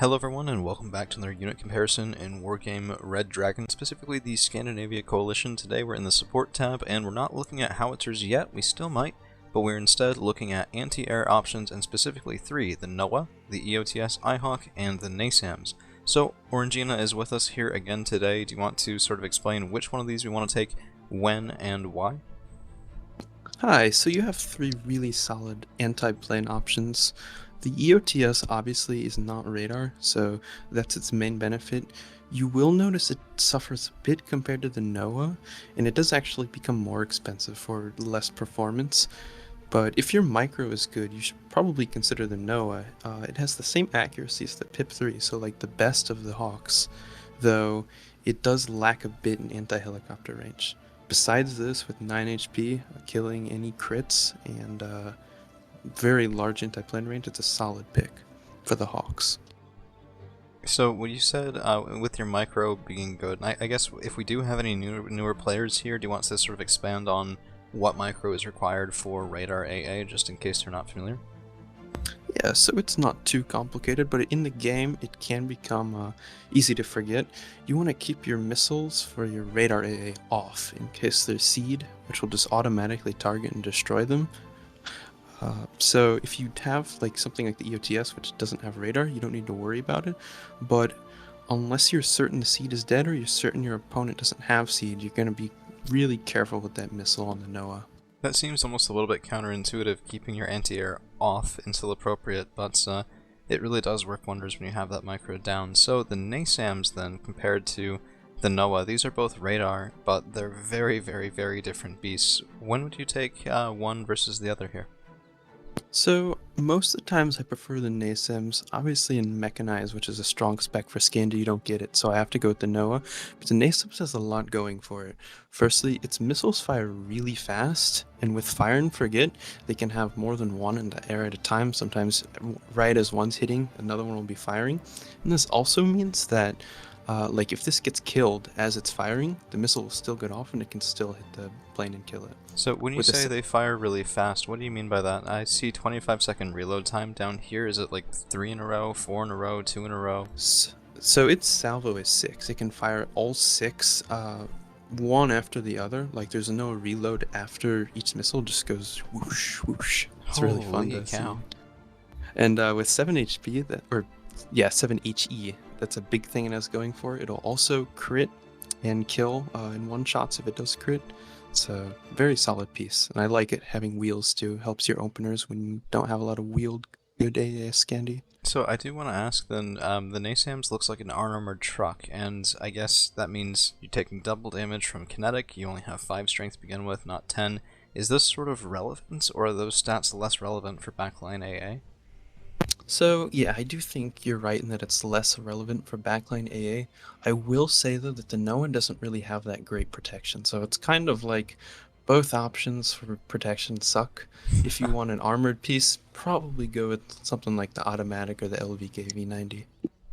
Hello everyone and welcome back to another unit comparison in Wargame Red Dragon, specifically the Scandinavia Coalition. Today we're in the support tab and we're not looking at howitzers yet, we still might, but we're instead looking at anti-air options and specifically three: the NOAA, the EOTS iHawk, and the NASAMS. So Orangina is with us here again today. Do you want to sort of explain which one of these we want to take, when, and why? Hi, so you have three really solid anti-plane options. The EOTS obviously is not radar, so that's its main benefit. You will notice it suffers a bit compared to the NOAA, and it does actually become more expensive for less performance. But if your micro is good, you should probably consider the NOAA. It has the same accuracy as the PIP-3, so like the best of the Hawks, though it does lack a bit in anti-helicopter range. Besides this, with 9 HP, killing any crits, and very large anti-plane range, it's a solid pick for the Hawks. So what you said with your micro being good, I guess if we do have any newer players here, do you want to sort of expand on what micro is required for radar AA, just in case they're not familiar? Yeah, so it's not too complicated, but in the game it can become easy to forget. You want to keep your missiles for your radar AA off in case there's seed, which will just automatically target and destroy them. So if you have like something like the EOTS, which doesn't have radar, you don't need to worry about it. But unless you're certain the seed is dead or you're certain your opponent doesn't have seed, you're going to be really careful with that missile on the NOAA. That seems almost a little bit counterintuitive, keeping your anti-air off until appropriate, but it really does work wonders when you have that micro down. So the NASAMs then, compared to the NOAA, these are both radar, but they're very, very, very different beasts. When would you take one versus the other here? So most of the times I prefer the NASAMS. Obviously in Mechanize, which is a strong spec for Scandi, you don't get it, so I have to go with the NOAA. But the NASAMS has a lot going for it. Firstly, its missiles fire really fast, and with fire and forget, they can have more than one in the air at a time. Sometimes right as one's hitting, another one will be firing. And this also means that like if this gets killed as it's firing, the missile will still get off and it can still hit the plane and kill it. So when you say they fire really fast, what do you mean by that? I see 25-second reload time down here. Is it like 3 in a row, 4 in a row, 2 in a row? So its salvo is 6. It can fire all 6, one after the other. Like there's no reload after each missile, just goes whoosh whoosh. It's really fun to see. And with 7 HP, 7 HE, that's a big thing it has going for it. It'll also crit and kill in one shots if it does crit. It's a very solid piece, and I like it having wheels too. Helps your openers when you don't have a lot of wheeled good AAS Scandi. So I do want to ask then, the NASAMS looks like an armored truck, and I guess that means you're taking double damage from kinetic. You only have 5 strength to begin with, not 10. Is this sort of relevant, or are those stats less relevant for backline AA? So yeah, I do think you're right in that it's less relevant for backline AA. I will say though that the NOAA doesn't really have that great protection, so it's kind of like both options for protection suck. If you want an armored piece, probably go with something like the automatic or the LVKV90.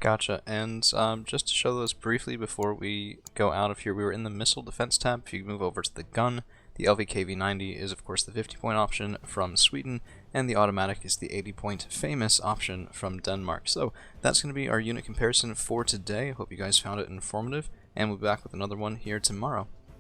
Gotcha, and just to show those briefly before we go out of here, we were in the missile defense tab. If you move over to the gun, the LVKV90 is of course the 50-point option from Sweden, and the automatic is the 80-point famous option from Denmark. So that's going to be our unit comparison for today. I hope you guys found it informative, and we'll be back with another one here tomorrow.